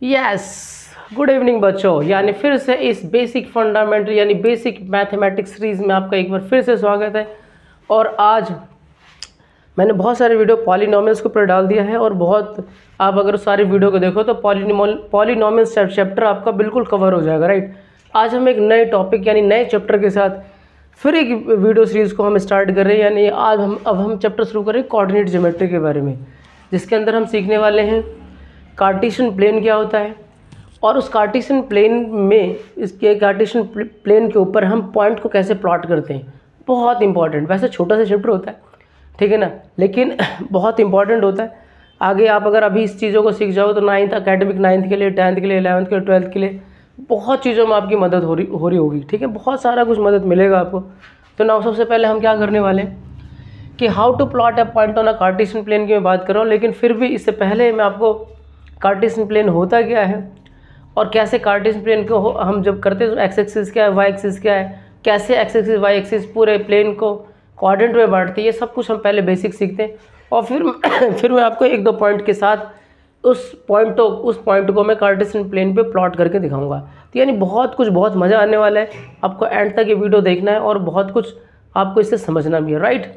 Yes, good evening बच्चों। यानी फिर से इस बेसिक फंडामेंटल यानी बेसिक मैथमेटिक्स सीरीज़ में आपका एक बार फिर से स्वागत है। और आज मैंने बहुत सारे वीडियो पॉलिनोमियल्स के ऊपर डाल दिया है और बहुत आप अगर सारे वीडियो को देखो तो पॉलिनोमियल्स चैप्टर आपका बिल्कुल कवर हो जाएगा, राइट। आज हम एक नए टॉपिक यानी नए चैप्टर के साथ फिर एक वीडियो सीरीज़ को हम स्टार्ट कर रहे हैं। यानी आज हम चैप्टर शुरू कर रहे हैं कोऑर्डिनेट ज्योमेट्री के बारे में, जिसके अंदर हम सीखने वाले हैं कार्टेशियन प्लेन क्या होता है और उस कार्टेशियन प्लेन में इसके कार्टेशियन प्लेन के ऊपर हम पॉइंट को कैसे प्लॉट करते हैं। बहुत इंपॉर्टेंट, वैसे छोटा सा चैप्टर होता है, ठीक है ना, लेकिन बहुत इंपॉर्टेंट होता है। आगे आप अगर अभी इस चीज़ों को सीख जाओ तो एकेडमिक 9th के लिए, 10th के लिए, 11th के लिए, 12th के लिए बहुत चीज़ों में आपकी मदद हो रही होगी, ठीक है। बहुत सारा कुछ मदद मिलेगा आपको। तो ना सबसे पहले हम क्या करने वाले हैं कि how to plot a point on a Cartesian plane की मैं बात कर रहा हूँ, लेकिन फिर भी इससे पहले मैं आपको कार्टेशियन प्लेन होता क्या है और कैसे कार्टेशियन प्लेन को हम जब करते हैं तो एक्स एक्सिस क्या है, वाई एक्सिस क्या है, कैसे एक्स एक्सिस वाई एक्सिस पूरे प्लेन को क्वाड्रेंट में बांटते हैं, ये सब कुछ हम पहले बेसिक सीखते हैं। और फिर मैं आपको एक दो पॉइंट के साथ उस पॉइंट को मैं कार्टेशियन प्लेन पे प्लॉट करके दिखाऊंगा। तो यानी बहुत मज़ा आने वाला है। आपको एंड तक ये वीडियो देखना है और बहुत कुछ आपको इससे समझना भी है, राइट।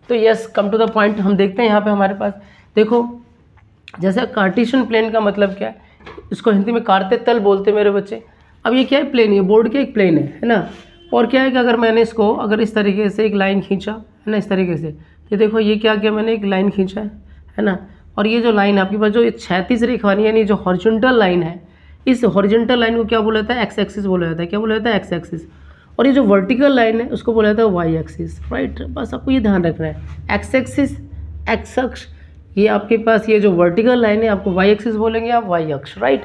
तो yes, come to the point. हम देखते हैं यहाँ पे हमारे पास देखो, जैसे कार्टेशियन प्लेन का मतलब क्या है, इसको हिंदी में कार्ते तल बोलते हैं मेरे बच्चे। अब ये क्या है, प्लेन, ये बोर्ड के एक प्लेन है ना। और क्या है कि अगर मैंने इसको अगर इस तरीके से एक लाइन खींचा है ना, इस तरीके से, ये देखो ये क्या किया मैंने, एक लाइन खींचा है ना। और ये जो लाइन है आपके पास, जो ये क्षैतिज रेखा यानी जो हॉरिजॉन्टल लाइन है, इस हॉरिजॉन्टल लाइन को क्या बोला जाता है, एक्स एक्सिस बोला जाता है। क्या बोला जाता है, एक्स एक्सिस। और ये जो वर्टिकल लाइन है उसको बोला जाता है वाई एक्सिस, राइट। बस आपको ये ध्यान रखना है, एक्स एक्सिस, एक्स अक्ष, ये आपके पास ये जो वर्टिकल लाइन है आपको वाई एक्सिस बोलेंगे, आप वाई अक्ष, राइट।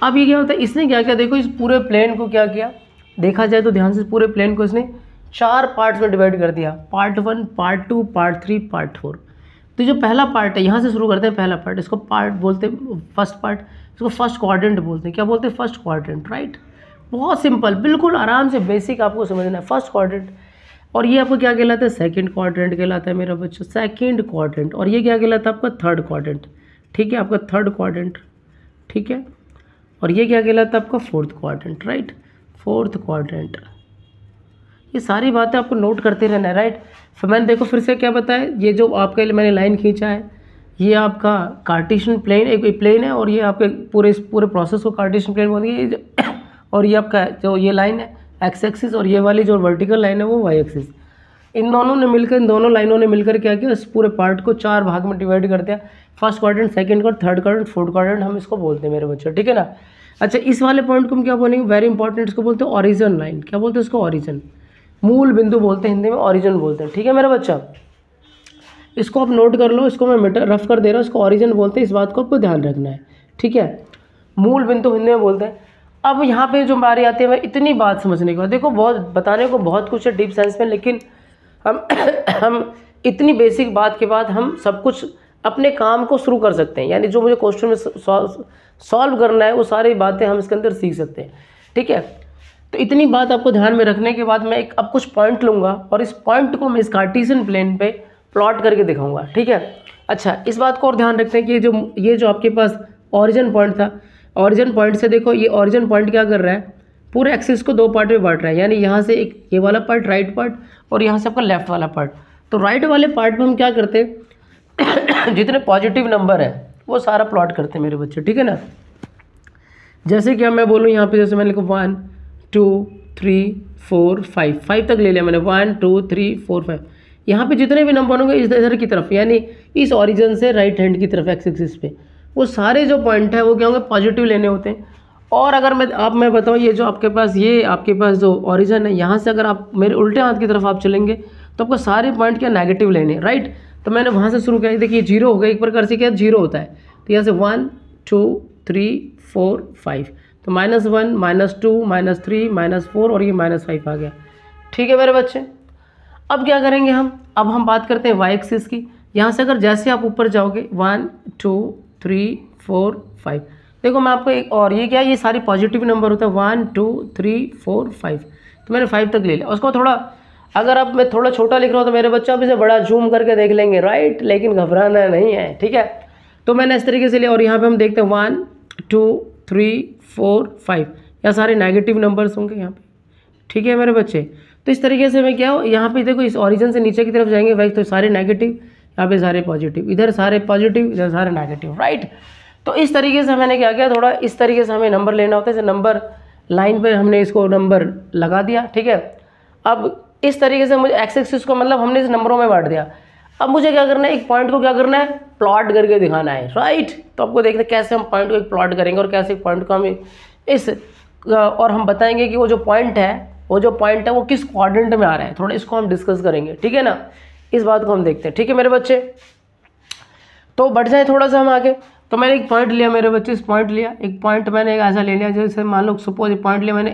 अब ये क्या होता है, इसने क्या किया, देखो इस पूरे प्लेन को क्या किया, देखा जाए तो ध्यान से पूरे प्लेन को इसने 4 पार्ट्स में डिवाइड कर दिया, पार्ट 1, पार्ट 2, पार्ट 3, पार्ट 4। तो जो पहला पार्ट है, यहाँ से शुरू करते हैं पहला पार्ट, इसको पार्ट बोलते हैं फर्स्ट पार्ट, इसको फर्स्ट क्वाड्रेंट बोलते हैं। क्या बोलते हैं, फर्स्ट क्वाड्रेंट, राइट। बहुत सिंपल, बिल्कुल आराम से बेसिक आपको समझना है, फर्स्ट क्वाड्रेंट। और ये आपको क्या कहलाता है, सेकंड क्वाड्रेंट कहलाता है मेरा बच्चा, सेकंड क्वाड्रेंट। और ये क्या कहलाता है आपका, थर्ड क्वाड्रेंट, ठीक है, आपका थर्ड क्वाड्रेंट, ठीक है। और ये क्या कहलाता है आपका, fourth quadrant, right, fourth quadrant. ये सारी बातें आपको नोट करते रहना है, राइट। फिर मैंने देखो फिर से क्या बताया, ये जो आपके लिए मैंने लाइन खींचा है, ये आपका कार्टेशियन प्लेन एक प्लेन है और ये आपके पूरे प्रोसेस को कार्टेशियन प्लेन बोलेंगे। और ये आपका जो ये लाइन है एक्स एक्सिस और ये वाली जो वर्टिकल लाइन है वो वाई एक्सिस। इन दोनों लाइनों ने मिलकर क्या किया, इस पूरे पार्ट को 4 भाग में डिवाइड कर दिया। First quadrant, second quadrant, third quadrant, fourth quadrant हम इसको बोलते हैं मेरे बच्चों, ठीक है ना। अच्छा, इस वाले पॉइंट को हम क्या बोलेंगे, वेरी इंपॉर्टेंट, इसको बोलते हैं ऑरिजिन लाइन। क्या बोलते हैं इसको, ऑरिजिन, मूल बिंदु बोलते हैं, हिंदी में ऑरिजिन बोलते हैं, ठीक है मेरा बच्चा। इसको आप नोट कर लो, इसको मैं रफ कर दे रहा हूँ, इसको ऑरिजिन बोलते हैं, इस बात को आपको ध्यान रखना है, ठीक है। मूल बिंदु हिंदी में बोलते हैं। अब यहाँ पे जो बारी आती है, मैं इतनी बात समझने के बाद, देखो बहुत बताने को बहुत कुछ है डीप साइंस में, लेकिन हम इतनी बेसिक बात के बाद हम सब कुछ अपने काम को शुरू कर सकते हैं। यानी जो मुझे क्वेश्चन में सॉल्व करना है वो सारी बातें हम इसके अंदर सीख सकते हैं, ठीक है। तो इतनी बात आपको ध्यान में रखने के बाद मैं अब कुछ पॉइंट लूँगा और इस पॉइंट को मैं इस कार्टेशियन प्लेन पे प्लॉट करके दिखाऊंगा, ठीक है। अच्छा, इस बात को और ध्यान रखते हैं कि ये जो आपके पास ऑरिजिन पॉइंट था, ऑरिजिन पॉइंट से देखो ये ऑरिजिन पॉइंट क्या कर रहा है, पूरे एक्सिस को 2 पार्ट में बांट रहा है। यानी यहाँ से एक ये वाला पार्ट, राइट पार्ट, और यहाँ से आपका लेफ्ट वाला पार्ट। तो राइट वाले पार्ट में हम क्या करते हैं जितने पॉजिटिव नंबर है वो सारा प्लॉट करते हैं मेरे बच्चे, ठीक है ना। जैसे कि मैं बोलूँ यहाँ पे, जैसे मैंने लिखा 1 2 3 4 5 तक ले लिया मैंने, 1 2 3 4 5। यहाँ पे जितने भी नंबर होंगे इधर की तरफ, यानी इस ऑरिजिन से राइट हैंड की तरफ एक्स एक्सिस पे, वो सारे जो पॉइंट है वो क्या होंगे, पॉजिटिव लेने होते हैं। और अगर मैं बताऊँ, ये जो आपके पास जो ऑरिजिन है, यहाँ से अगर आप मेरे उल्टे हाथ की तरफ आप चलेंगे तो आपको सारे पॉइंट क्या नेगेटिव लेने, राइट। तो मैंने वहाँ से शुरू किया, देखिए 0 हो गया, एक प्रकार से क्या 0 होता है। तो यहाँ से 1 2 3 4 5, तो -1 -2 -3 -4 और ये -5 आ गया, ठीक है मेरे बच्चे। अब क्या करेंगे अब हम बात करते हैं वाई एक्सिस की। यहाँ से अगर जैसे आप ऊपर जाओगे 1 2 3 4 5, देखो मैं आपको एक और, ये क्या, ये सारी पॉजिटिव नंबर होता है, 1 2 3 4 5। तो मैंने 5 तक ले लिया। उसको थोड़ा, अगर अब मैं थोड़ा छोटा लिख रहा हूँ तो मेरे बच्चा आप इसे बड़ा जूम करके देख लेंगे, राइट, लेकिन घबराना नहीं है, ठीक है। तो मैंने इस तरीके से लिया और यहाँ पे हम देखते हैं 1 2 3 4 5, यहाँ सारे नेगेटिव नंबर्स होंगे यहाँ पे, ठीक है मेरे बच्चे। तो इस तरीके से मैं क्या हो, यहाँ पे देखो इस ओरिजिन से नीचे की तरफ जाएंगे भाई, तो सारे नेगेटिव, यहाँ पे सारे पॉजिटिव, इधर सारे पॉजिटिव, इधर सारे नेगेटिव, राइट। तो इस तरीके से मैंने क्या किया, थोड़ा इस तरीके से हमें नंबर लेना होता है, जैसे नंबर लाइन पर हमने इसको नंबर लगा दिया, ठीक है। अब इस तरीके से मुझे एक्स एक्सिस को मतलब हमने इस नंबरों में बांट दिया। अब मुझे क्या करना है, एक पॉइंट को क्या करना है, प्लॉट करके दिखाना है, राइट। तो आपको देखते हैं कैसे हम पॉइंट को एक प्लॉट करेंगे और कैसे पॉइंट को हम इस और हम बताएंगे कि वो जो पॉइंट है वो किस क्वाड्रेंट में आ रहा है, थोड़ा इसको हम डिस्कस करेंगे, ठीक है ना। इस बात को हम देखते हैं, ठीक है मेरे बच्चे। तो बढ़ जाए थोड़ा सा हम आगे। तो मैंने एक पॉइंट लिया मेरे बच्चे, इस पॉइंट लिया, एक पॉइंट मैंने एक ऐसा ले लिया, जैसे मान लो सपोज एक पॉइंट लिया मैंने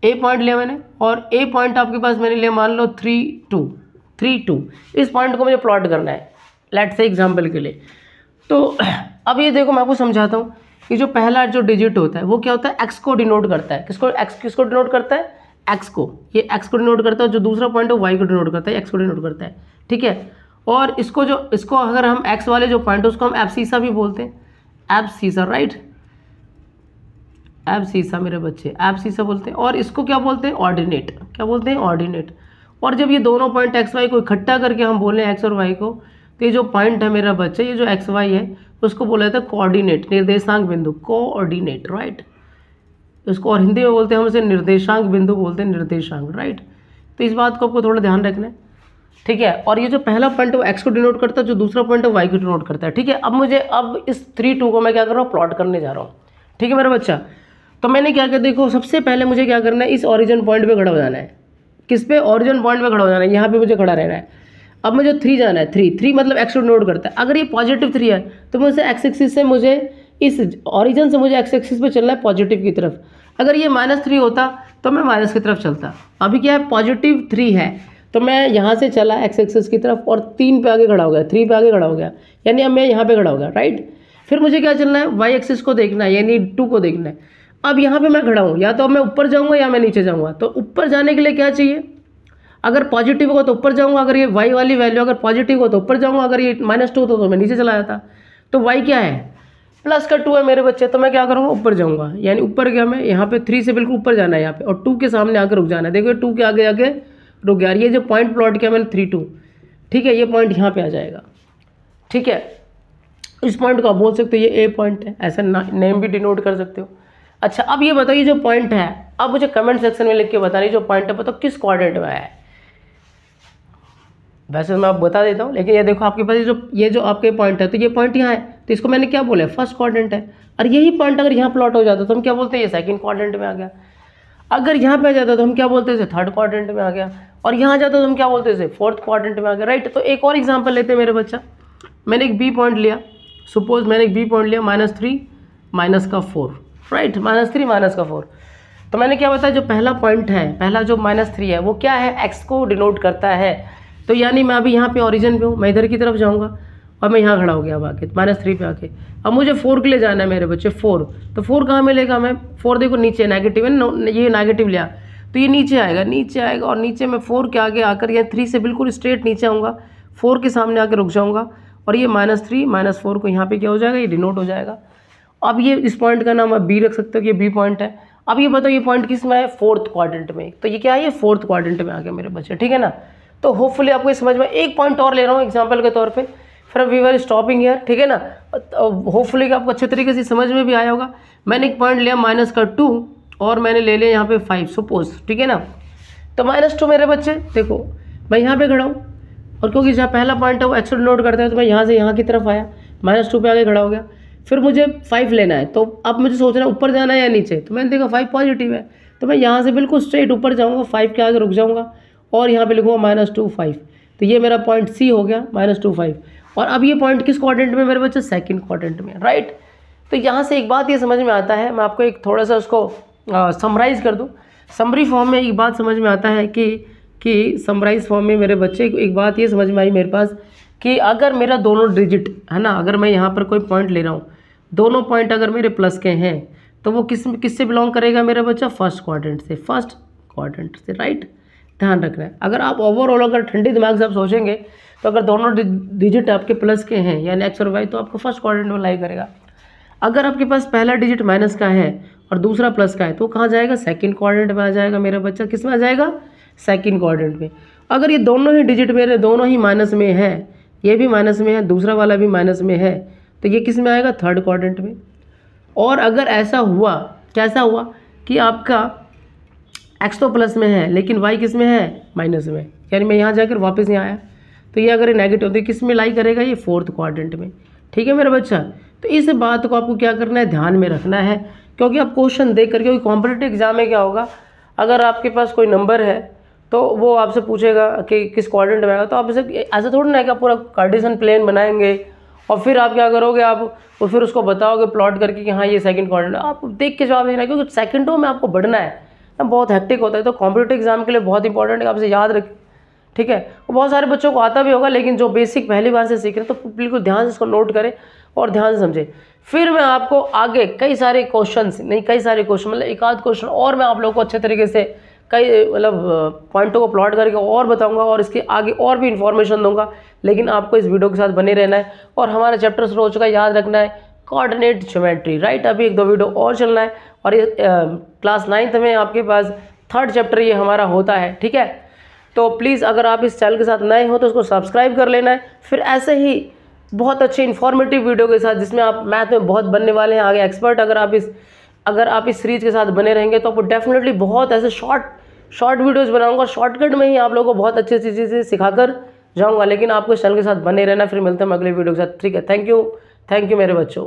ए पॉइंट लिया मैंने, और ए पॉइंट आपके पास मैंने लिया मान लो 3 2। इस पॉइंट को मुझे प्लॉट करना है, लेट्स से एग्जांपल के लिए। तो अब ये देखो मैं आपको समझाता हूँ, ये जो पहला जो डिजिट होता है वो क्या होता है, एक्स को डिनोट करता है। किसको डिनोट करता है, एक्स को, ये एक्स को डिनोट करता है। जो दूसरा पॉइंट है वाई को डिनोट करता है, एक्स को डिनोट करता है, ठीक है। और इसको अगर हम एक्स वाले जो पॉइंट है उसको हम एब्सिसा भी बोलते हैं, एब्सिसा, राइट, एब्सिसा मेरे बच्चे, एब्सिसा बोलते हैं। और इसको क्या बोलते हैं, ऑर्डिनेट, क्या बोलते हैं, ऑर्डिनेट। और जब ये दोनों पॉइंट एक्स वाई को इकट्ठा करके हम बोलें एक्स और वाई को, तो ये जो पॉइंट है मेरा बच्चा, ये जो एक्स वाई है उसको बोला जाता है कोऑर्डिनेट, निर्देशांक बिंदु, कोऑर्डिनेट, राइट। इसको और हिंदी में बोलते हैं हम इसे निर्देशांक बिंदु बोलते हैं, निर्देशांक, राइट। तो इस बात को आपको थोड़ा ध्यान रखना है, ठीक है। और ये जो पहला पॉइंट है वो एक्स को डिनोट करता है, जो दूसरा पॉइंट है वाई को डिनोट करता है, ठीक है। अब इस 3 2 को मैं क्या कर रहा हूँ, प्लॉट करने जा रहा हूँ, ठीक है मेरा बच्चा। तो मैंने क्या किया, देखो सबसे पहले मुझे क्या करना है, इस ओरिजिन पॉइंट पे खड़ा हो जाना है। किस पे, ओरिजिन पॉइंट पे खड़ा हो जाना है, यहाँ पे मुझे खड़ा रहना है। अब मुझे 3 जाना है, 3 मतलब एक्स को डिनोट करता है। अगर ये पॉजिटिव 3 है तो मुझे एक्स एक्सिस से मुझे इस ओरिजिन से मुझे एक्स एक्सिस पे चलना है पॉजिटिव की तरफ। अगर ये -3 होता तो मैं माइनस की तरफ चलता। अभी क्या है, पॉजिटिव 3 है तो मैं यहाँ से चला एक्स एक्सिस की तरफ और 3 पे आगे खड़ा हो गया, 3 पे आगे खड़ा हो गया, यानी अब मैं यहाँ पे खड़ा हो गया, राइट। फिर मुझे क्या चलना है, वाई एक्सिस को देखना है, यानी 2 को देखना है। अब यहाँ पे मैं खड़ा हूँ, या तो अब मैं ऊपर जाऊँगा या मैं नीचे जाऊँगा। तो ऊपर जाने के लिए क्या चाहिए, अगर पॉजिटिव होगा तो ऊपर जाऊँगा, अगर ये वाई वाली वैल्यू अगर पॉजिटिव हो तो ऊपर जाऊँगा, अगर ये -2 होता तो मैं नीचे चला जाता। तो वाई क्या है, +2 है मेरे बच्चे, तो मैं क्या करूँगा, ऊपर जाऊँगा। यानी ऊपर गया मैं, यहाँ पे 3 से बिल्कुल ऊपर जाना है यहाँ पे, और 2 के सामने आकर रुक जाना है। देखो 2 के आगे आगे रुक गया। ये जो पॉइंट प्लॉट किया मैंने 3 2, ठीक है, ये पॉइंट यहाँ पे आ जाएगा, ठीक है। इस पॉइंट को आप बोल सकते हो ये ए पॉइंट है, ऐसा नेम भी डिनोट कर सकते हो। अच्छा, अब ये बताइए जो पॉइंट है, अब मुझे कमेंट सेक्शन में लिख के बताइए जो पॉइंट है बताओ किस क्वाड्रेंट में है। वैसे मैं आपको बता देता हूँ, लेकिन ये देखो आपके पास ये जो आपके पॉइंट है, तो ये पॉइंट यहाँ है, तो इसको मैंने क्या बोला, फर्स्ट क्वाड्रेंट है। और यही पॉइंट अगर यहाँ प्लॉट हो जाता तो हम क्या बोलते हैं, ये सेकंड क्वाड्रेंट में आ गया। अगर यहाँ पे आ जाता तो हम क्या बोलते हैं, थर्ड क्वाड्रेंट में आ गया। और यहाँ जाता तो हम क्या बोलते हैं, फोर्थ क्वाड्रेंट में आ गया, राइट। तो एक और एग्जाम्पल लेते हैं मेरे बच्चा। मैंने एक बी पॉइंट लिया, सपोज मैंने एक बी पॉइंट लिया, -3 -4, राइट, -3 -4। तो मैंने क्या बताया, जो पहला पॉइंट है, पहला जो -3 है वो क्या है, एक्स को डिनोट करता है। तो यानी मैं अभी यहाँ पे ओरिजिन पे हूँ, मैं इधर की तरफ जाऊँगा और मैं यहाँ खड़ा हो गया अब आके -3 पे आके। अब मुझे 4 के लिए जाना है मेरे बच्चे, 4। तो 4 कहाँ मिलेगा, मैं 4 देखो नीचे नेगेटिव है ना, ये नेगेटिव लिया तो ये नीचे आएगा और नीचे मैं 4 के आगे आकर ये 3 से बिल्कुल स्ट्रेट नीचे आऊँगा, 4 के सामने आकर रुक जाऊँगा और ये -3 -4 को यहाँ पे क्या हो जाएगा, ये डिनोट हो जाएगा। अब ये इस पॉइंट का नाम आप बी रख सकते हो कि ये बी पॉइंट है। अब ये बताओ ये पॉइंट किस में है, फोर्थ क्वाड्रेंट में। तो ये क्या है, ये फोर्थ क्वाड्रेंट में आ गया मेरे बच्चे, ठीक है ना। तो होपफुली आपको समझ में, एक पॉइंट और ले रहा हूँ एग्जांपल के तौर पे, फिर वी वर स्टॉपिंग हियर, ठीक है ना। होपफुली आपको अच्छे तरीके से समझ में भी आया होगा। मैंने एक पॉइंट लिया -2 और मैंने ले लिया यहाँ पे 5 सपोज, ठीक है ना। तो -2 मेरे बच्चे देखो मैं यहाँ पे खड़ा हूँ, और क्योंकि जहाँ पहला पॉइंट है वो एक्स डिनोट करता है तो मैं यहाँ से यहाँ की तरफ आया, -2 पे आगे खड़ा हो गया। फिर मुझे 5 लेना है, तो अब मुझे सोचना है ऊपर जाना है या नीचे। तो मैंने देखा 5 पॉजिटिव है, तो मैं यहाँ से बिल्कुल स्ट्रेट ऊपर जाऊँगा, 5 के आगे रुक जाऊँगा और यहाँ पे लिखूँगा -2 5। तो ये मेरा पॉइंट सी हो गया, -2 5। और अब ये पॉइंट किस क्वाड्रेंट में मेरे बच्चे, सेकंड क्वाड्रेंट में, राइट। तो यहाँ से एक बात ये समझ में आता है, मैं आपको एक थोड़ा सा उसको समराइज़ कर दूँ। समरी फॉर्म में एक बात समझ में आता है कि समराइज फॉर्म में मेरे बच्चे एक बात ये समझ में आई मेरे पास कि अगर मेरा दोनों डिजिट है ना, अगर मैं यहाँ पर कोई पॉइंट ले रहा हूँ, दोनों पॉइंट अगर मेरे प्लस के हैं तो वो किससे बिलोंग करेगा मेरा बच्चा, फर्स्ट क्वाड्रेंट से, राइट। ध्यान रखना है। अगर आप ओवरऑल अगर ठंडे दिमाग से आप सोचेंगे तो अगर दोनों डिजिट आपके प्लस के हैं यानी एक्स और वाई, तो आपको फर्स्ट क्वाड्रेंट में लाई करेगा। अगर आपके पास पहला डिजिट माइनस का है और दूसरा प्लस का है तो कहाँ जाएगा, सेकंड क्वाड्रेंट में आ जाएगा मेरा बच्चा। किस में आ जाएगा, सेकंड क्वाड्रेंट में। अगर ये दोनों ही डिजिट मेरे दोनों ही माइनस में है, ये भी माइनस में है, दूसरा वाला भी माइनस में है, तो ये किस में आएगा, थर्ड क्वाड्रेंट में। और अगर ऐसा हुआ, कैसा हुआ कि आपका x तो प्लस में है लेकिन y किस में है, माइनस में, यानी मैं यहाँ जाकर वापस यहाँ आया, तो ये अगर नेगेटिव तो किस में लाई करेगा, ये फोर्थ क्वाड्रेंट में। ठीक है मेरा बच्चा। तो इस बात को आपको क्या करना है, ध्यान में रखना है, क्योंकि आप क्वेश्चन देख करके, क्योंकि कॉम्पिटिटिव एग्जाम में क्या होगा, अगर आपके पास कोई नंबर है तो वो आपसे पूछेगा कि किस क्वाड्रेंट में आएगा, तो आप इसे ऐसा थोड़ा ना है कि आप पूरा कार्टेशियन प्लेन बनाएंगे और फिर आप क्या करोगे, आप फिर उसको बताओगे प्लॉट करके कि हाँ ये सेकंड क्वाड्रेंट, आप देख के जवाब देना, क्योंकि सेकंडों में आपको बढ़ना है ना, बहुत हेक्टिक होता है। तो कॉम्पिटिटिव एग्जाम के लिए बहुत इंपॉर्टेंट है, आपसे याद रखें। ठीक है, वो बहुत सारे बच्चों को आता भी होगा, लेकिन जो बेसिक पहली बार से सीख रहे हैं तो बिल्कुल ध्यान से इसको नोट करें और ध्यान से समझें। फिर मैं आपको आगे कई सारे क्वेश्चन, नहीं कई सारे क्वेश्चन, मतलब एक आध क्वेश्चन और मैं आप लोगों को अच्छे तरीके से कई मतलब पॉइंटों को प्लॉट करके और बताऊंगा और इसके आगे और भी इन्फॉर्मेशन दूंगा। लेकिन आपको इस वीडियो के साथ बने रहना है और हमारा चैप्टर शुरू हो चुका है, याद रखना है, कोऑर्डिनेट ज्योमेट्री, राइट। अभी एक दो वीडियो और चलना है और ये क्लास 9th में आपके पास थर्ड चैप्टर ये हमारा होता है। ठीक है, तो प्लीज़ अगर आप इस चैनल के साथ नए हो तो उसको सब्सक्राइब कर लेना है। फिर ऐसे ही बहुत अच्छे इन्फॉर्मेटिव वीडियो के साथ जिसमें आप मैथ में बहुत बनने वाले हैं आगे एक्सपर्ट, अगर आप इस सीरीज के साथ बने रहेंगे तो आपको डेफिनेटली बहुत ऐसे शॉर्ट वीडियोस बनाऊंगा, शॉर्टकट में ही आप लोगों को बहुत अच्छी चीज़ें सिखाकर जाऊंगा। लेकिन आपको इस चैनल के साथ बने रहना। फिर मिलते हैं अगले वीडियो के साथ। ठीक है, थैंक यू मेरे बच्चों।